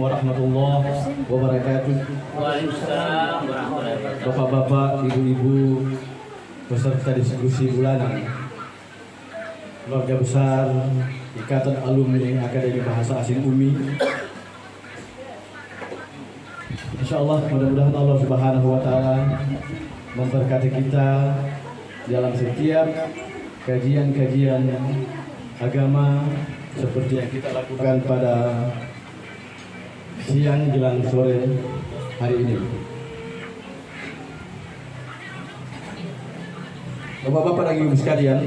warahmatullahi wabarakatuh. Waalaikumsalam warahmatullahi wabarakatuh. Bapak-bapak, ibu-ibu, peserta diskusi bulanan keluarga besar Ikatan Alumni Akademi Bahasa Asing UMI. Insyaallah mudah-mudahan Allah Subhanahu wa taala memberkati kita dalam setiap kajian-kajian agama seperti yang kita lakukan pada siang jelang sore hari ini. Bapak-bapak dan ibu sekalian,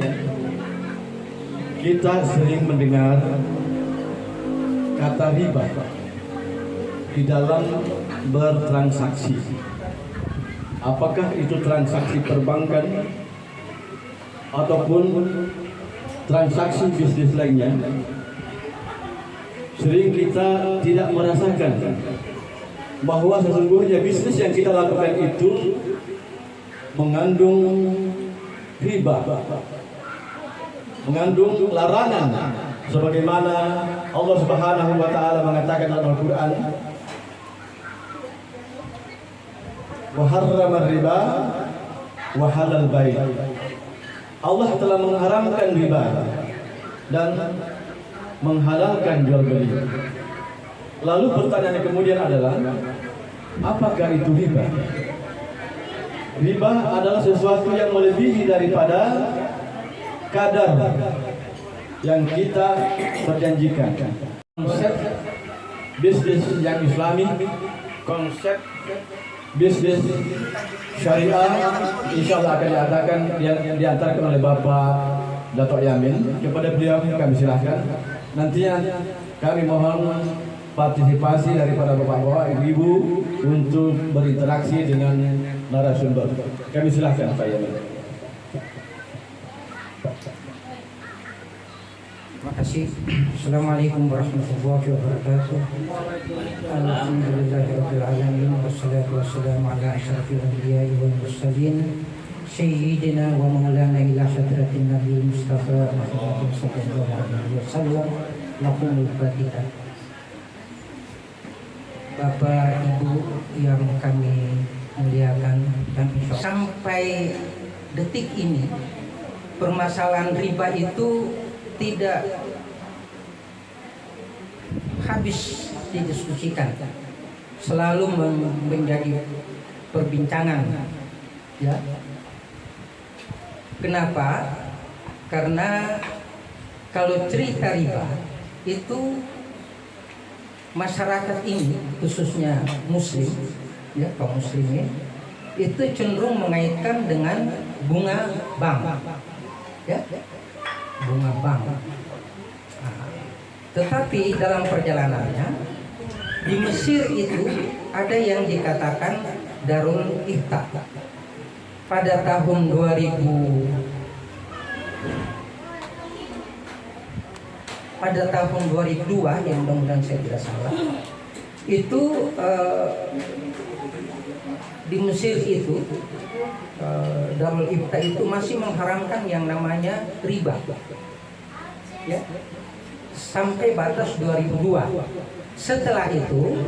kita sering mendengar kata riba di dalam bertransaksi. Apakah itu transaksi perbankan ataupun transaksi bisnis lainnya? Sering kita tidak merasakan bahwa sesungguhnya bisnis yang kita lakukan itu mengandung riba, mengandung larangan, sebagaimana Allah Subhanahu wa taala mengatakan dalam Al-Qur'an, wa harrama riba wa halal bai'. Allah telah mengharamkan riba dan menghalalkan jual beli. Lalu pertanyaan kemudian adalah, apakah itu riba? Riba adalah sesuatu yang melebihi daripada kadar yang kita perjanjikan. Konsep bisnis yang islami, konsep bisnis syariah, insya Allah akan diadakan yang diantarkan oleh Bapak Dato' Yamin. Kepada beliau kami silahkan. Nantinya kami mohon partisipasi daripada bapak-bapak, ibu-ibu untuk berinteraksi dengan narasumber. Kami silahkan Pak Yamin. Terima kasih. Assalamualaikum warahmatullahi wabarakatuh. Alhamdulillahirabbil alamin wassalatu wassalamu ala asyrafil anbiya'i wal mursalin sayyidina wa maulana ila hadratin nabiyil mustafa Muhammadin sallallahu alaihi wasallam. Lahumul fatihah. Bapak Ibu yang kami muliakan dan sampai detik ini permasalahan riba itu tidak habis didiskusikan, selalu menjadi perbincangan, ya. Kenapa? Karena kalau cerita riba itu masyarakat ini, khususnya Muslim, ya, kaum muslimin, itu cenderung mengaitkan dengan bunga bank, ya, bunga bank. Tetapi dalam perjalanannya di Mesir itu ada yang dikatakan Darul Ifta. Pada tahun 2002, yang mudah-mudahan saya tidak salah, itu di Mesir itu Darul Ifta itu masih mengharamkan yang namanya riba, ya, sampai batas 2002. Setelah itu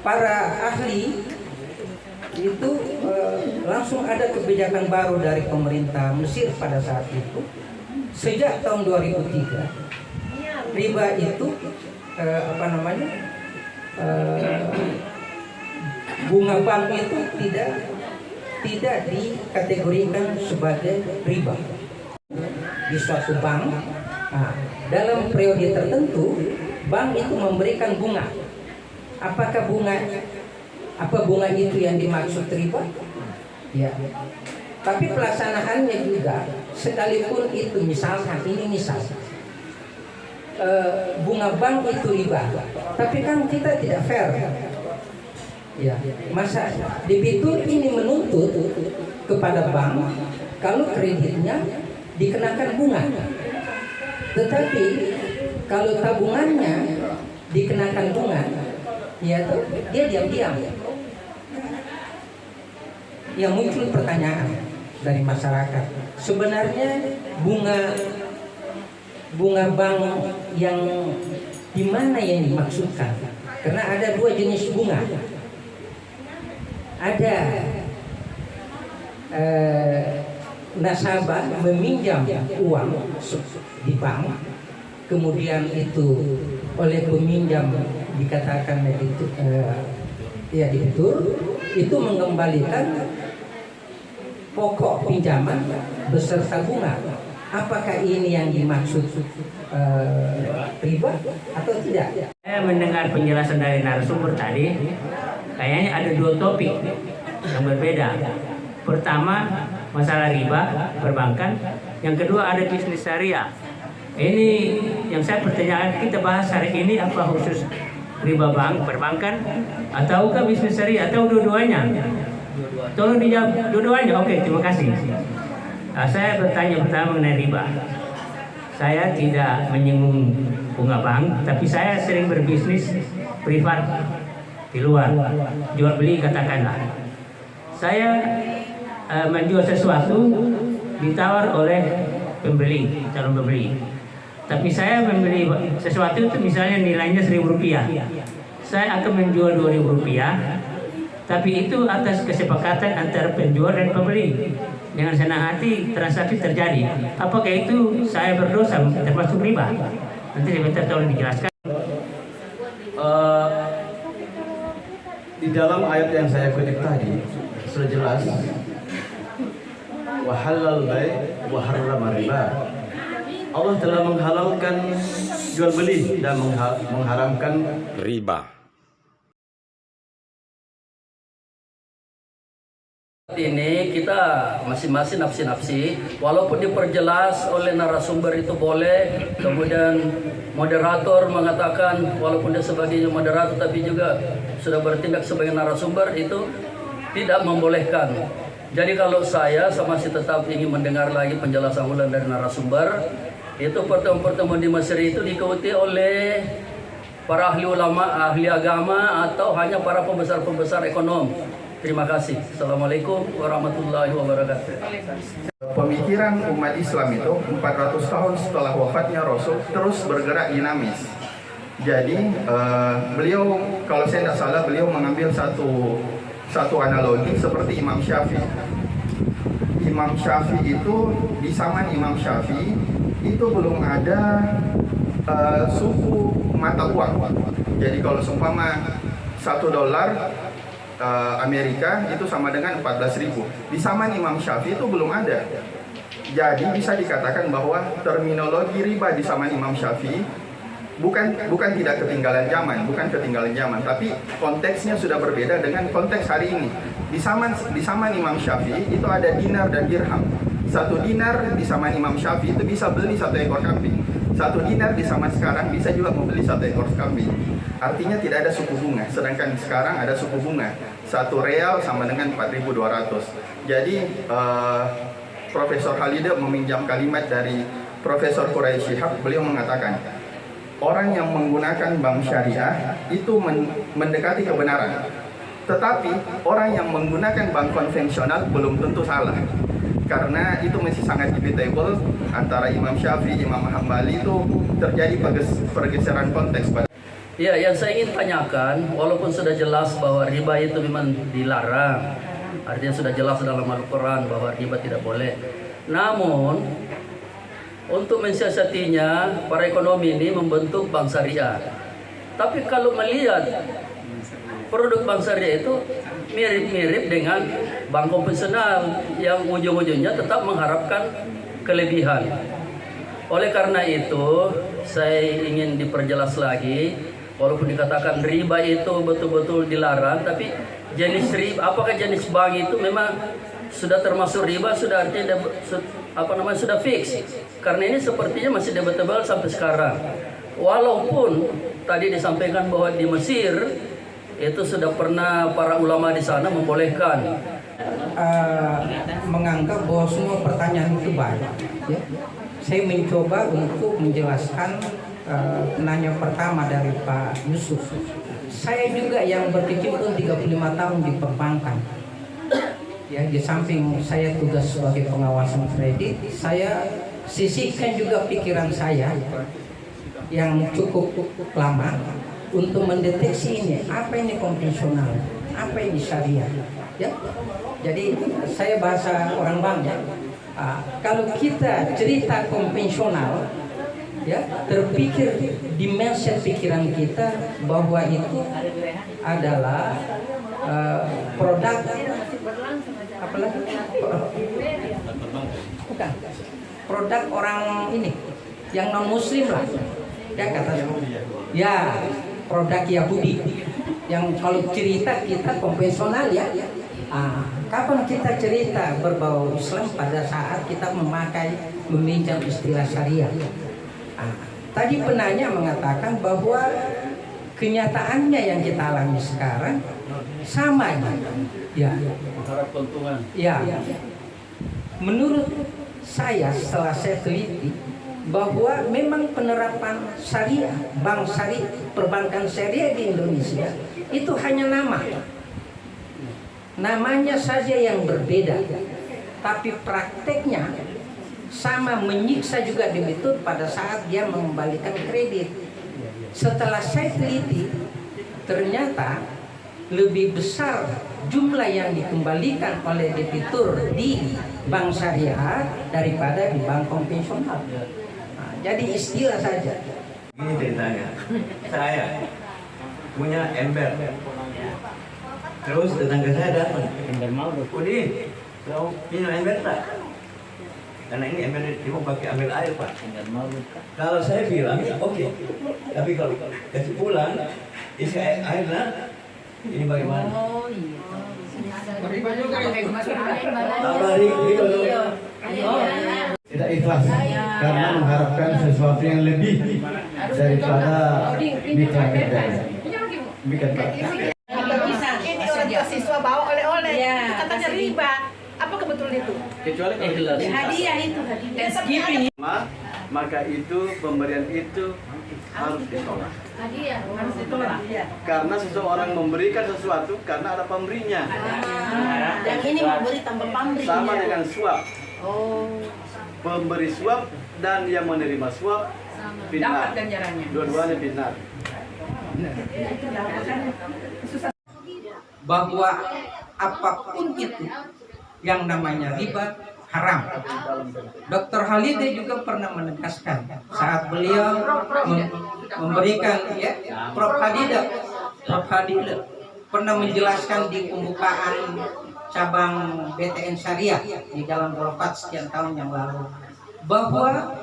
para ahli itu langsung ada kebijakan baru dari pemerintah Mesir pada saat itu. Sejak tahun 2003 riba itu bunga bank itu tidak dikategorikan sebagai riba di suatu bank. Nah, dalam periode tertentu bank itu memberikan bunga. Apa bunga itu yang dimaksud riba? Ya. Tapi pelaksanaannya juga, sekalipun itu misalkan bunga bank itu riba, tapi kan kita tidak fair. Ya, masa debitur ini menuntut kepada bank kalau kreditnya dikenakan bunga, tetapi kalau tabungannya dikenakan bunga, ya tuh dia diam-diam. Yang muncul pertanyaan dari masyarakat, sebenarnya bunga bank yang Gimana yang dimaksudkan? Karena ada dua jenis bunga. Ada nasabah meminjam uang di bank, kemudian itu oleh peminjam dikatakan itu ya debitur, itu mengembalikan pokok pinjaman beserta bunga. Apakah ini yang dimaksud riba atau tidak? Saya mendengar penjelasan dari narasumber tadi, kayaknya ada dua topik yang berbeda. Pertama, masalah riba perbankan. Yang kedua, ada bisnis syariah. Ini yang saya pertanyakan, kita bahas hari ini apa khusus riba bank perbankan ataukah bisnis syariah atau dua-duanya? Tolong dijawab dua-duanya. Oke, terima kasih. Saya bertanya pertama mengenai riba. Saya tidak menyinggung bunga bank, tapi saya sering berbisnis privat di luar, jual beli katakanlah. Saya menjual sesuatu ditawar oleh pembeli, calon pembeli. Tapi saya membeli sesuatu itu misalnya nilainya Rp1.000. Saya akan menjual Rp2.000, tapi itu atas kesepakatan antara penjual dan pembeli. Dengan senang hati transaksi terjadi. Apakah itu saya berdosa termasuk riba? Nanti sebentar tolong dijelaskan. Di dalam ayat yang saya kutip tadi sudah jelas, wa halal bai' wa harrama riba. Allah telah menghalalkan jual beli dan mengharamkan riba. Ini kita masing-masing nafsi-nafsi, walaupun diperjelas oleh narasumber itu boleh, kemudian moderator mengatakan walaupun dia sebagai moderator tapi juga sudah bertindak sebagai narasumber, itu tidak membolehkan. Jadi kalau saya masih tetap ingin mendengar lagi penjelasan ulang dari narasumber, itu pertemuan-pertemuan di Mesir itu diikuti oleh para ahli ulama, ahli agama, atau hanya para pembesar-pembesar ekonom. Terima kasih. Assalamualaikum warahmatullahi wabarakatuh. Pemikiran umat Islam itu 400 tahun setelah wafatnya Rasul terus bergerak dinamis. Jadi beliau, kalau saya tidak salah, beliau mengambil satu analogi seperti Imam Syafi'i. Imam Syafi'i itu di zaman Imam Syafi'i itu belum ada suku mata uang. Jadi kalau seumpama $1 Amerika itu sama dengan 14.000. Di zaman Imam Syafi'i itu belum ada. Jadi bisa dikatakan bahwa terminologi riba di zaman Imam Syafi'i bukan tidak ketinggalan zaman, tapi konteksnya sudah berbeda dengan konteks hari ini. Di zaman Imam Syafi'i itu ada dinar dan dirham. 1 dinar di zaman Imam Syafi'i itu bisa beli 1 ekor kambing. 1 dinar di zaman sekarang bisa juga membeli 1 ekor kambing. Artinya tidak ada suku bunga, sedangkan sekarang ada suku bunga. 1 real sama dengan 4.200. Jadi Profesor Halide meminjam kalimat dari Profesor Quraisy Shihab. Beliau mengatakan, orang yang menggunakan bank syariah itu mendekati kebenaran. Tetapi orang yang menggunakan bank konvensional belum tentu salah. Karena itu masih sangat debatable antara Imam Syafi'i, Imam Hambali, itu terjadi pergeseran konteks pada. Ya, yang saya ingin tanyakan, walaupun sudah jelas bahwa riba itu memang dilarang, artinya sudah jelas dalam Al-Quran bahwa riba tidak boleh. Namun, untuk mensiasatinya, para ekonomi ini membentuk bank syariah. Tapi kalau melihat produk bank syariah itu mirip-mirip dengan bank konvensional yang ujung-ujungnya tetap mengharapkan kelebihan. Oleh karena itu, saya ingin diperjelas lagi. Walaupun dikatakan riba itu betul-betul dilarang, tapi jenis riba, apakah jenis bank itu memang sudah termasuk riba, sudah artinya sudah fix? Karena ini sepertinya masih debatable sampai sekarang. Walaupun tadi disampaikan bahwa di Mesir itu sudah pernah para ulama di sana membolehkan. Menganggap bahwa semua pertanyaan itu banyak. Ya. Saya mencoba untuk menjelaskan penanya pertama dari Pak Yusuf. Saya juga yang berkecimpung 35 tahun di perbankan. Ya, di samping saya tugas sebagai pengawasan kredit, saya sisihkan juga pikiran saya yang cukup lama untuk mendeteksi ini, apa ini konvensional, apa ini syariah, ya. Jadi saya bahasa orang Bang ya. Kalau kita cerita konvensional, ya, terpikir dimensi pikiran kita bahwa itu adalah produk apa lagi? Bukan. Produk orang ini yang non muslim lah. Ya kata ya, produk Yahudi. Yang kalau cerita kita konvensional ya. Kapan kita cerita berbau Islam pada saat kita meminjam istilah syariah. Tadi penanya mengatakan bahwa kenyataannya yang kita alami sekarang sama ya. Ya. Menurut saya setelah saya teliti bahwa memang penerapan syariah, bank syariah, perbankan syariah di Indonesia itu hanya namanya saja yang berbeda, tapi prakteknya sama, menyiksa juga debitur pada saat dia mengembalikan kredit. Setelah saya teliti, ternyata lebih besar jumlah yang dikembalikan oleh debitur di bank syariah daripada di bank konvensional. Jadi istilah saja. Gini ceritanya, saya punya ember. Terus tetangga saya datang. Ember mau Udin, kau minum ember tak? Karena ini ember ibu pakai ambil air pak. Kalau saya bilang oke, tapi kalau kasih pulang isi air lah, ini bagaimana? Oh iya. Riba juga itu. Tambah riba dong. Tidak ikhlas karena mengharapkan sesuatu yang lebih daripada mitra kerja. Bikin pak. Ini orang tua siswa bawa oleh-oleh. Itu katanya riba. Apa kebetulan itu? Kecuali ikhlas. Hadiah itu hadiah. Maka itu pemberian itu harus ditolak. Hadiah harus ditolak. Karena seseorang memberikan sesuatu karena ada pemberinya. Yang ini memberi tambah pamrih. Sama dengan suap. Oh. Pemberi suap dan yang menerima suap Dapat fitnah. ganjarannya. Dua-duanya fitnah. Bahwa apapun itu yang namanya riba haram. Dr. Halide juga pernah menegaskan saat beliau memberikan ya, Prof. Halide pernah menjelaskan di pembukaan cabang BTN Syariah di Jalan Boulevard sekian tahun yang lalu bahwa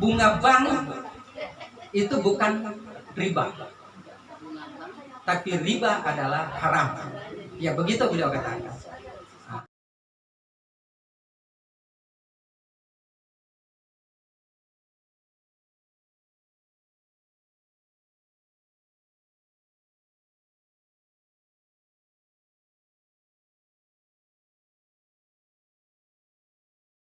bunga bank itu bukan riba, tapi riba adalah haram. Ya begitu beliau katakan.